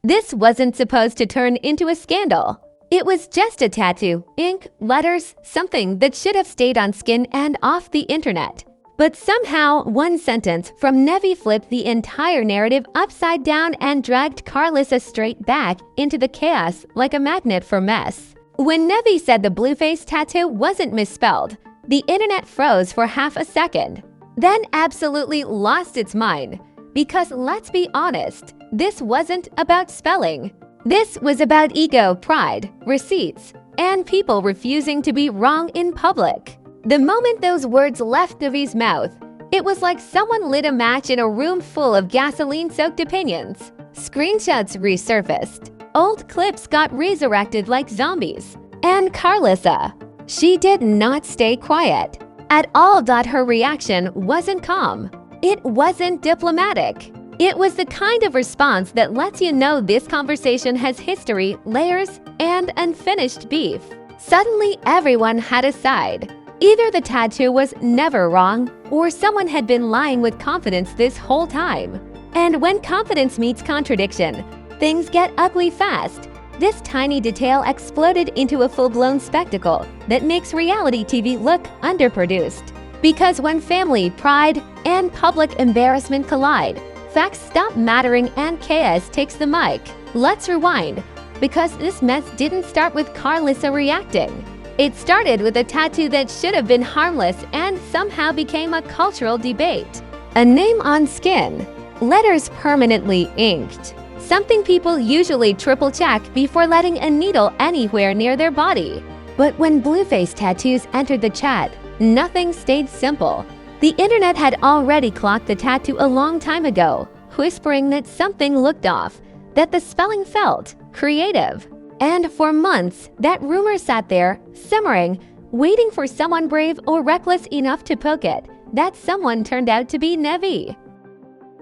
This wasn't supposed to turn into a scandal. It was just a tattoo, ink, letters, something that should have stayed on skin and off the internet. But somehow, one sentence from Nevaeh flipped the entire narrative upside down and dragged Karlissa straight back into the chaos like a magnet for mess. When Nevaeh said the Blueface tattoo wasn't misspelled, the internet froze for half a second, then absolutely lost its mind. Because let's be honest, this wasn't about spelling. This was about ego, pride, receipts, and people refusing to be wrong in public. The moment those words left Nevaeh's mouth, it was like someone lit a match in a room full of gasoline-soaked opinions. Screenshots resurfaced. Old clips got resurrected like zombies. And Karlissa, she did not stay quiet. At all. Her reaction wasn't calm. It wasn't diplomatic. It was the kind of response that lets you know this conversation has history, layers, and unfinished beef. Suddenly, everyone had a side. Either the tattoo was never wrong, or someone had been lying with confidence this whole time. And when confidence meets contradiction, things get ugly fast. This tiny detail exploded into a full-blown spectacle that makes reality TV look underproduced. Because when family, pride, and public embarrassment collide, facts stop mattering and chaos takes the mic. Let's rewind, because this mess didn't start with Karlissa reacting. It started with a tattoo that should have been harmless and somehow became a cultural debate. A name on skin, letters permanently inked, something people usually triple-check before letting a needle anywhere near their body. But when Blueface tattoos entered the chat, nothing stayed simple. The internet had already clocked the tattoo a long time ago, whispering that something looked off, that the spelling felt creative. And for months, that rumor sat there, simmering, waiting for someone brave or reckless enough to poke it. That someone turned out to be Nevaeh.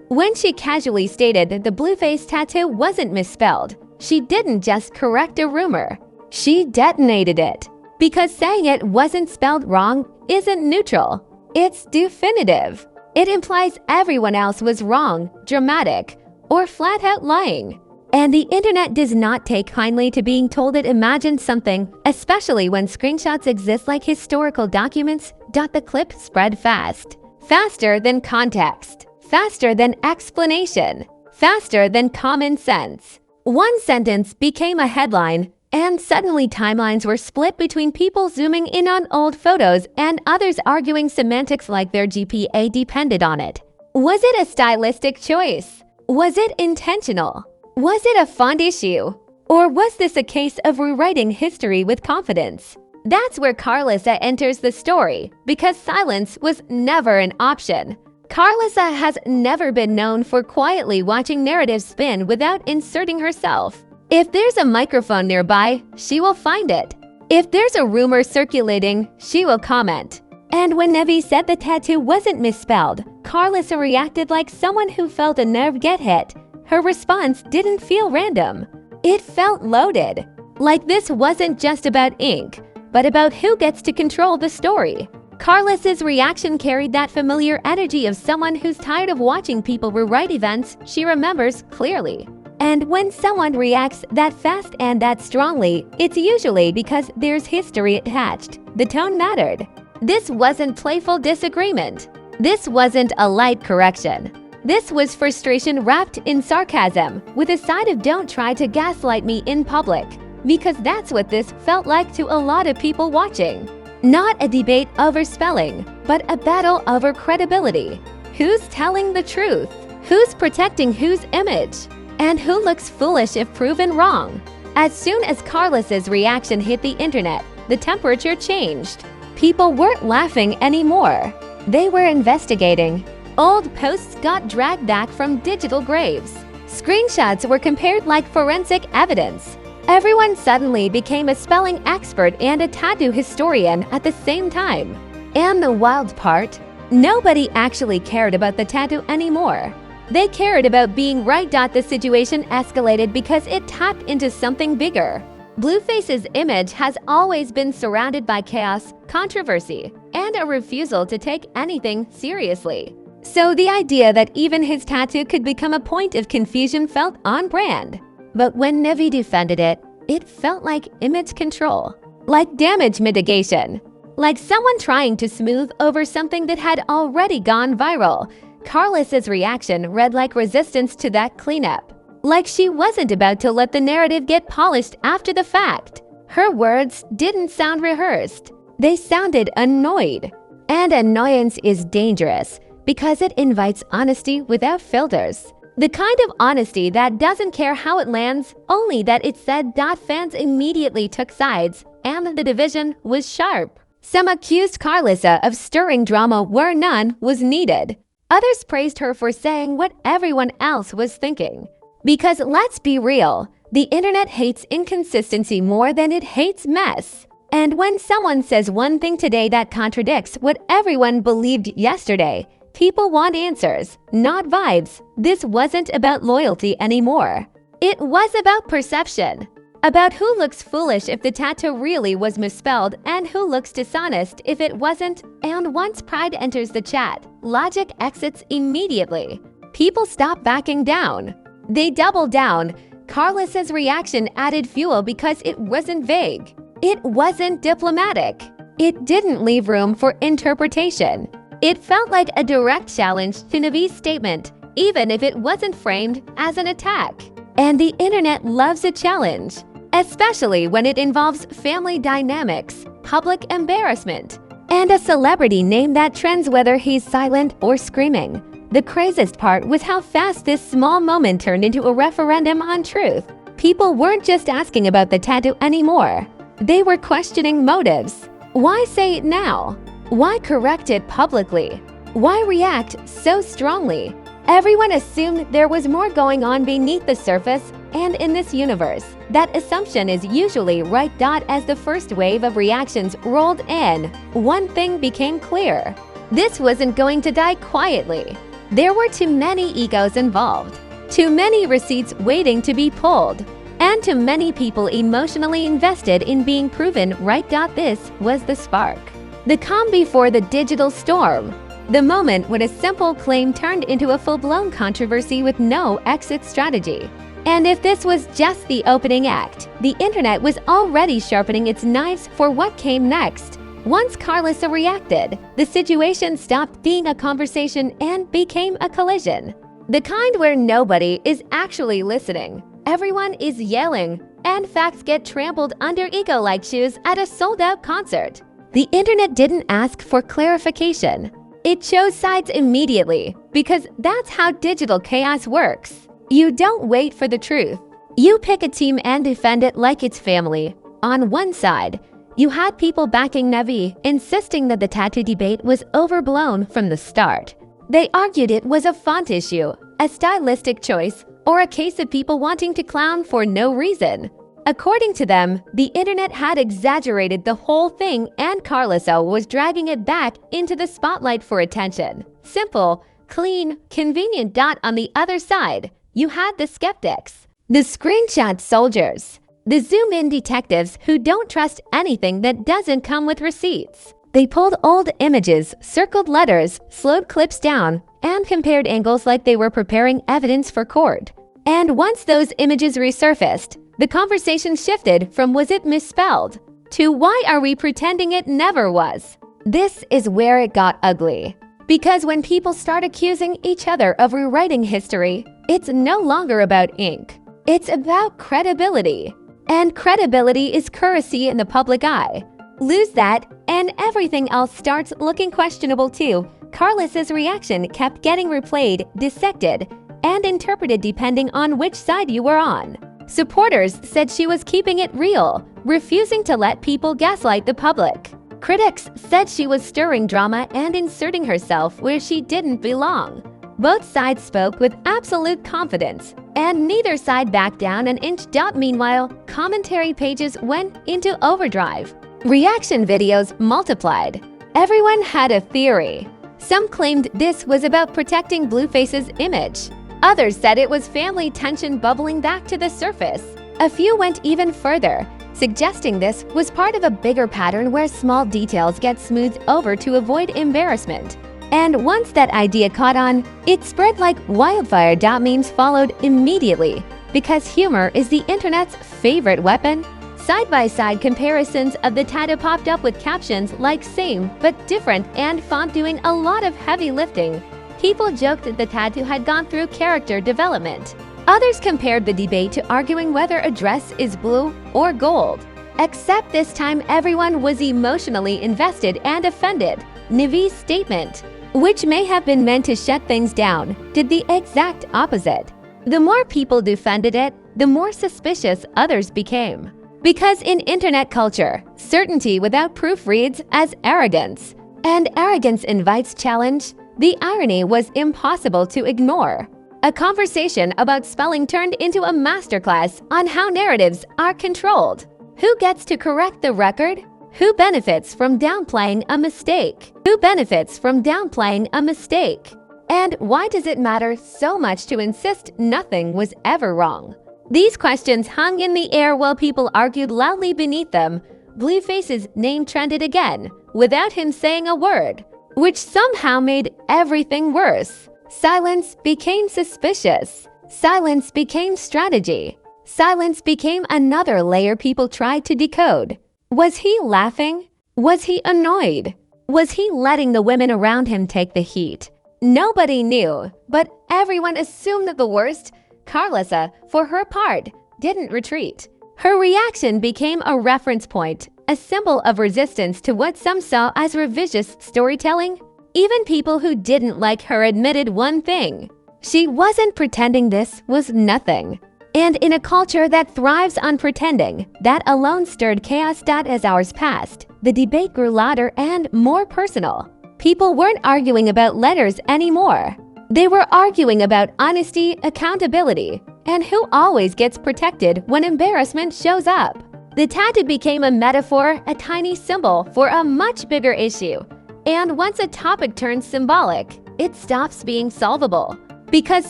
When she casually stated that the Blueface tattoo wasn't misspelled, she didn't just correct a rumor. She detonated it. Because saying it wasn't spelled wrong isn't neutral. It's definitive. It implies everyone else was wrong, dramatic, or flat-out lying. And the internet does not take kindly to being told it imagined something, especially when screenshots exist like historical documents. The clip spread fast. Faster than context. Faster than explanation. Faster than common sense. One sentence became a headline, and suddenly timelines were split between people zooming in on old photos and others arguing semantics like their GPA depended on it. Was it a stylistic choice? Was it intentional? Was it a font issue? Or was this a case of rewriting history with confidence? That's where Karlissa enters the story, because silence was never an option. Karlissa has never been known for quietly watching narratives spin without inserting herself. If there's a microphone nearby, she will find it. If there's a rumor circulating, she will comment. And when Nevaeh said the tattoo wasn't misspelled, Karlissa reacted like someone who felt a nerve get hit. Her response didn't feel random. It felt loaded. Like this wasn't just about ink, but about who gets to control the story. Karlissa's reaction carried that familiar energy of someone who's tired of watching people rewrite events she remembers clearly. And when someone reacts that fast and that strongly, it's usually because there's history attached. The tone mattered. This wasn't playful disagreement. This wasn't a light correction. This was frustration wrapped in sarcasm, with a side of "don't try to gaslight me in public," because that's what this felt like to a lot of people watching. Not a debate over spelling, but a battle over credibility. Who's telling the truth? Who's protecting whose image? And who looks foolish if proven wrong? As soon as Karlissa's reaction hit the internet, the temperature changed. People weren't laughing anymore. They were investigating. Old posts got dragged back from digital graves. Screenshots were compared like forensic evidence. Everyone suddenly became a spelling expert and a tattoo historian at the same time. And the wild part? Nobody actually cared about the tattoo anymore. They cared about being right. The situation escalated because it tapped into something bigger. Blueface's image has always been surrounded by chaos, controversy, and a refusal to take anything seriously. So the idea that even his tattoo could become a point of confusion felt on brand. But when Nevaeh defended it, it felt like image control, like damage mitigation, like someone trying to smooth over something that had already gone viral. Karlissa's reaction read like resistance to that cleanup, like she wasn't about to let the narrative get polished after the fact. Her words didn't sound rehearsed. They sounded annoyed. And annoyance is dangerous because it invites honesty without filters. The kind of honesty that doesn't care how it lands, only that it said. Fans immediately took sides, and the division was sharp. Some accused Karlissa of stirring drama where none was needed. Others praised her for saying what everyone else was thinking. Because let's be real, the internet hates inconsistency more than it hates mess. And when someone says one thing today that contradicts what everyone believed yesterday, people want answers, not vibes. This wasn't about loyalty anymore. It was about perception. About who looks foolish if the tattoo really was misspelled and who looks dishonest if it wasn't. And once pride enters the chat, logic exits immediately. People stop backing down. They double down. Karlissa's reaction added fuel because it wasn't vague. It wasn't diplomatic. It didn't leave room for interpretation. It felt like a direct challenge to Nevaeh's statement, even if it wasn't framed as an attack. And the internet loves a challenge, especially when it involves family dynamics, public embarrassment, and a celebrity name that trends whether he's silent or screaming. The craziest part was how fast this small moment turned into a referendum on truth. People weren't just asking about the tattoo anymore. They were questioning motives. Why say it now? Why correct it publicly? Why react so strongly? Everyone assumed there was more going on beneath the surface, and in this universe, that assumption is usually right. As the first wave of reactions rolled in, one thing became clear. This wasn't going to die quietly. There were too many egos involved, too many receipts waiting to be pulled, and too many people emotionally invested in being proven right. This was the spark. The calm before the digital storm. The moment when a simple claim turned into a full-blown controversy with no exit strategy. And if this was just the opening act, the internet was already sharpening its knives for what came next. Once Karlissa reacted, the situation stopped being a conversation and became a collision. The kind where nobody is actually listening. Everyone is yelling, and facts get trampled under ego-like shoes at a sold-out concert. The internet didn't ask for clarification. It chose sides immediately, because that's how digital chaos works. You don't wait for the truth. You pick a team and defend it like it's family. On one side, you had people backing Nevaeh, insisting that the tattoo debate was overblown from the start. They argued it was a font issue, a stylistic choice, or a case of people wanting to clown for no reason. According to them, the internet had exaggerated the whole thing and Karlissa was dragging it back into the spotlight for attention. Simple, clean, convenient. On the other side, you had the skeptics, the screenshot soldiers, the zoom-in detectives who don't trust anything that doesn't come with receipts. They pulled old images, circled letters, slowed clips down, and compared angles like they were preparing evidence for court. And once those images resurfaced, the conversation shifted from "was it misspelled?" to "why are we pretending it never was?" This is where it got ugly. Because when people start accusing each other of rewriting history, it's no longer about ink. It's about credibility. And credibility is currency in the public eye. Lose that, and everything else starts looking questionable too. Karlissa's reaction kept getting replayed, dissected, and interpreted depending on which side you were on. Supporters said she was keeping it real, refusing to let people gaslight the public. Critics said she was stirring drama and inserting herself where she didn't belong. Both sides spoke with absolute confidence, and neither side backed down an inch. Meanwhile, commentary pages went into overdrive. Reaction videos multiplied. Everyone had a theory. Some claimed this was about protecting Blueface's image. Others said it was family tension bubbling back to the surface. A few went even further, suggesting this was part of a bigger pattern where small details get smoothed over to avoid embarrassment. And once that idea caught on, it spread like wildfire. Memes followed immediately. because humor is the internet's favorite weapon? Side-by-side comparisons of the tattoo popped up with captions like same but different and font doing a lot of heavy lifting. People joked that the tattoo had gone through character development. Others compared the debate to arguing whether a dress is blue or gold. Except this time everyone was emotionally invested and offended. Nevaeh's statement, which may have been meant to shut things down, did the exact opposite. The more people defended it, the more suspicious others became. Because in internet culture, certainty without proof reads as arrogance. And arrogance invites challenge. The irony was impossible to ignore. A conversation about spelling turned into a masterclass on how narratives are controlled. Who gets to correct the record? Who benefits from downplaying a mistake? Who benefits from downplaying a mistake? And why does it matter so much to insist nothing was ever wrong? These questions hung in the air while people argued loudly beneath them. Blueface's name trended again, without him saying a word, which somehow made everything worse. Silence became suspicious. Silence became strategy. Silence became another layer people tried to decode. Was he laughing? Was he annoyed? Was he letting the women around him take the heat? Nobody knew, but everyone assumed that the worst. Karlissa, for her part, didn't retreat. Her reaction became a reference point, a symbol of resistance to what some saw as revisionist storytelling. Even people who didn't like her admitted one thing: she wasn't pretending this was nothing. And in a culture that thrives on pretending, that alone stirred chaos. As hours passed, the debate grew louder and more personal. People weren't arguing about letters anymore. They were arguing about honesty, accountability, and who always gets protected when embarrassment shows up. The tattoo became a metaphor, a tiny symbol for a much bigger issue. And once a topic turns symbolic, it stops being solvable. Because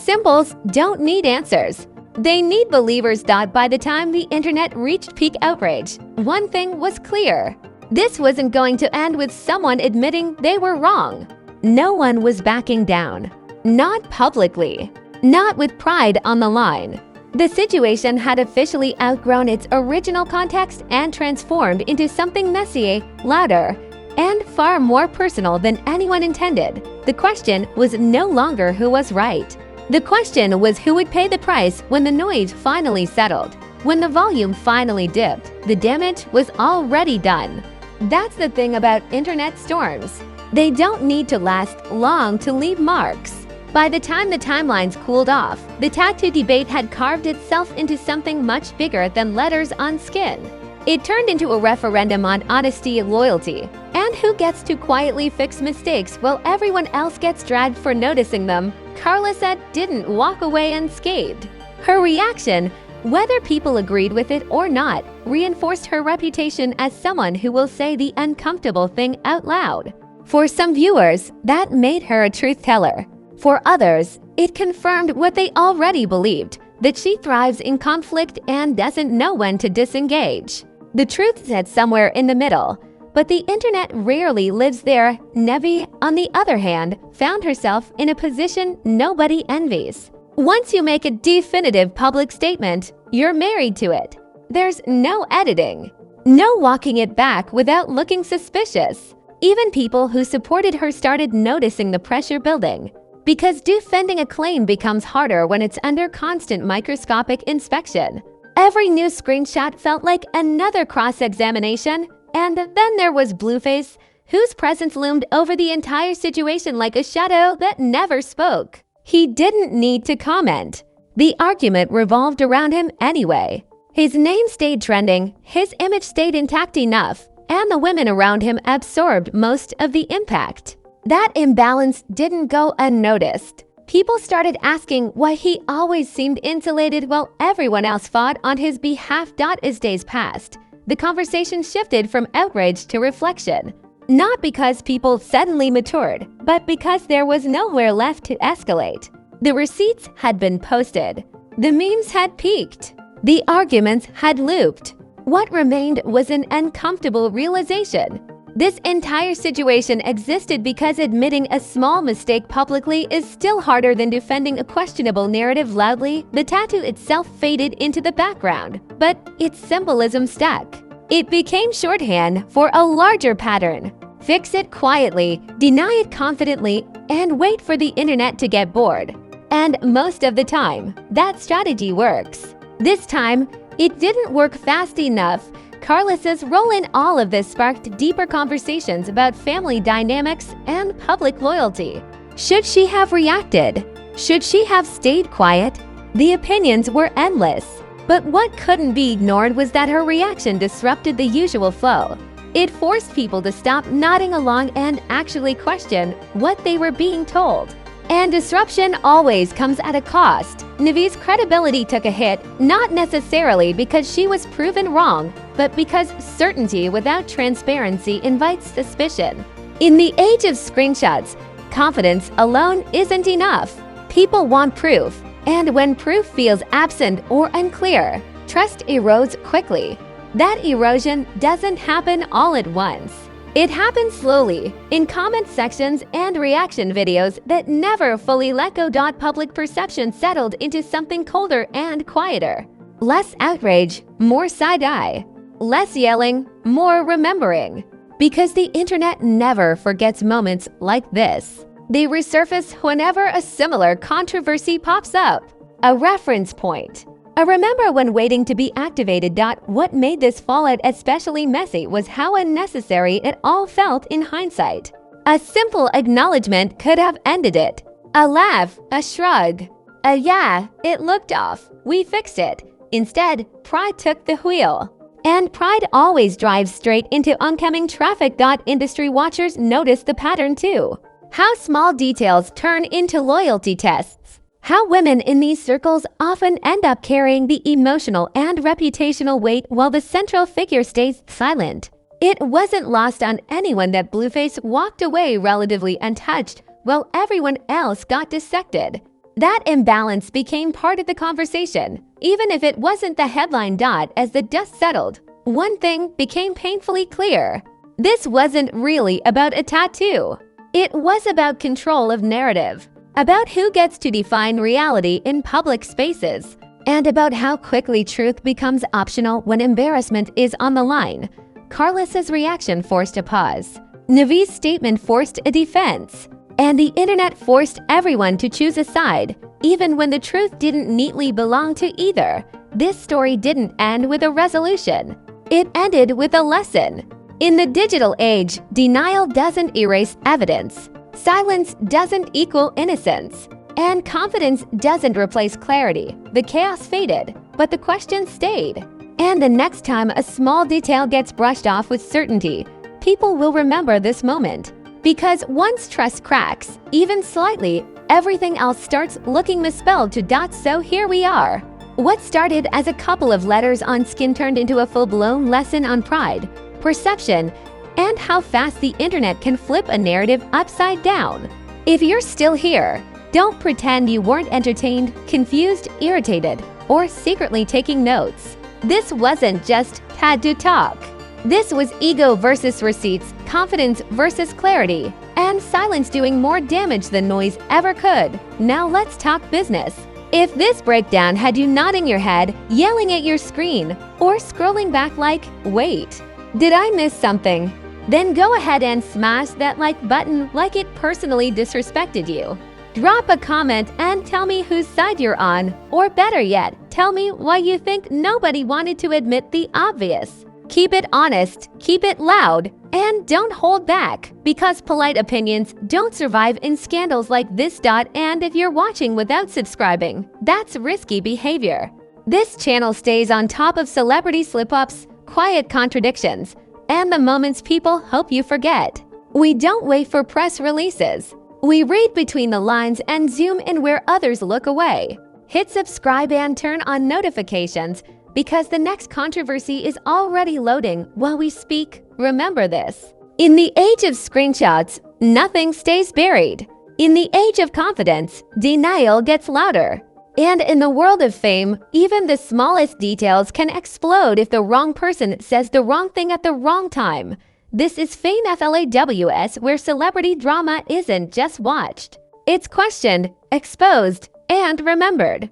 symbols don't need answers. They need believers. By the time the internet reached peak outrage, one thing was clear. This wasn't going to end with someone admitting they were wrong. No one was backing down. Not publicly. Not with pride on the line. The situation had officially outgrown its original context and transformed into something messier, louder, and far more personal than anyone intended. The question was no longer who was right. The question was who would pay the price when the noise finally settled. When the volume finally dipped, the damage was already done. That's the thing about internet storms. They don't need to last long to leave marks. By the time the timelines cooled off, the tattoo debate had carved itself into something much bigger than letters on skin. It turned into a referendum on honesty and loyalty, and who gets to quietly fix mistakes while everyone else gets dragged for noticing them. Karlissa didn't walk away unscathed. Her reaction, whether people agreed with it or not, reinforced her reputation as someone who will say the uncomfortable thing out loud. For some viewers, that made her a truth teller. For others, it confirmed what they already believed, that she thrives in conflict and doesn't know when to disengage. The truth sat somewhere in the middle, but the internet rarely lives there. Nevaeh, on the other hand, found herself in a position nobody envies. Once you make a definitive public statement, you're married to it. There's no editing, no walking it back without looking suspicious. Even people who supported her started noticing the pressure building. Because defending a claim becomes harder when it's under constant microscopic inspection. Every new screenshot felt like another cross-examination. And then there was Blueface, whose presence loomed over the entire situation like a shadow that never spoke. He didn't need to comment. The argument revolved around him anyway. His name stayed trending, his image stayed intact enough, and the women around him absorbed most of the impact. That imbalance didn't go unnoticed. People started asking why he always seemed insulated while everyone else fought on his behalf. As days passed, the conversation shifted from outrage to reflection. Not because people suddenly matured, but because there was nowhere left to escalate. The receipts had been posted. The memes had peaked. The arguments had looped. What remained was an uncomfortable realization. This entire situation existed because admitting a small mistake publicly is still harder than defending a questionable narrative loudly. The tattoo itself faded into the background, but its symbolism stuck. It became shorthand for a larger pattern. Fix it quietly, deny it confidently, and wait for the internet to get bored. And most of the time, that strategy works. This time, it didn't work fast enough. Karlissa's role in all of this sparked deeper conversations about family dynamics and public loyalty. Should she have reacted? Should she have stayed quiet? The opinions were endless. But what couldn't be ignored was that her reaction disrupted the usual flow. It forced people to stop nodding along and actually question what they were being told. And disruption always comes at a cost. Nevaeh's credibility took a hit, not necessarily because she was proven wrong, but because certainty without transparency invites suspicion. In the age of screenshots, confidence alone isn't enough. People want proof, and when proof feels absent or unclear, trust erodes quickly. That erosion doesn't happen all at once. It happens slowly, in comment sections and reaction videos that never fully let go. Public perception settled into something colder and quieter. Less outrage, more side-eye. Less yelling, more remembering. Because the internet never forgets moments like this. They resurface whenever a similar controversy pops up. A reference point. I remember when waiting to be activated. What made this fallout especially messy was how unnecessary it all felt in hindsight. A simple acknowledgement could have ended it. A laugh, a shrug, a yeah, it looked off, we fixed it. Instead, pride took the wheel. And pride always drives straight into oncoming traffic. Industry watchers noticed the pattern too. How small details turn into loyalty tests. How women in these circles often end up carrying the emotional and reputational weight while the central figure stays silent. It wasn't lost on anyone that Blueface walked away relatively untouched while everyone else got dissected. That imbalance became part of the conversation, even if it wasn't the headline. As the dust settled, one thing became painfully clear. This wasn't really about a tattoo. It was about control of narrative. About who gets to define reality in public spaces, and about how quickly truth becomes optional when embarrassment is on the line. Karlissa's reaction forced a pause. Nevaeh's statement forced a defense. And the internet forced everyone to choose a side, even when the truth didn't neatly belong to either. This story didn't end with a resolution. It ended with a lesson. In the digital age, denial doesn't erase evidence. Silence doesn't equal innocence, and confidence doesn't replace clarity. The chaos faded, but the question stayed. And the next time a small detail gets brushed off with certainty, people will remember this moment. Because once trust cracks, even slightly, everything else starts looking misspelled. So here we are. What started as a couple of letters on skin turned into a full-blown lesson on pride, perception, and how fast the internet can flip a narrative upside down. If you're still here, don't pretend you weren't entertained, confused, irritated, or secretly taking notes. This wasn't just tattoo talk. This was ego versus receipts, confidence versus clarity, and silence doing more damage than noise ever could. Now let's talk business. If this breakdown had you nodding your head, yelling at your screen, or scrolling back like, wait, did I miss something? Then go ahead and smash that like button like it personally disrespected you. Drop a comment and tell me whose side you're on, or better yet, tell me why you think nobody wanted to admit the obvious. Keep it honest, keep it loud, and don't hold back, because polite opinions don't survive in scandals like this. And if you're watching without subscribing, that's risky behavior. This channel stays on top of celebrity slip-ups, quiet contradictions, and the moments people hope you forget. We don't wait for press releases. We read between the lines and zoom in where others look away. Hit subscribe and turn on notifications, because the next controversy is already loading while we speak. Remember this. In the age of screenshots, nothing stays buried. In the age of confidence, denial gets louder. And in the world of fame, even the smallest details can explode if the wrong person says the wrong thing at the wrong time. This is Fame FLAWS, where celebrity drama isn't just watched. It's questioned, exposed, and remembered.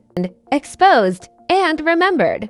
Exposed and remembered.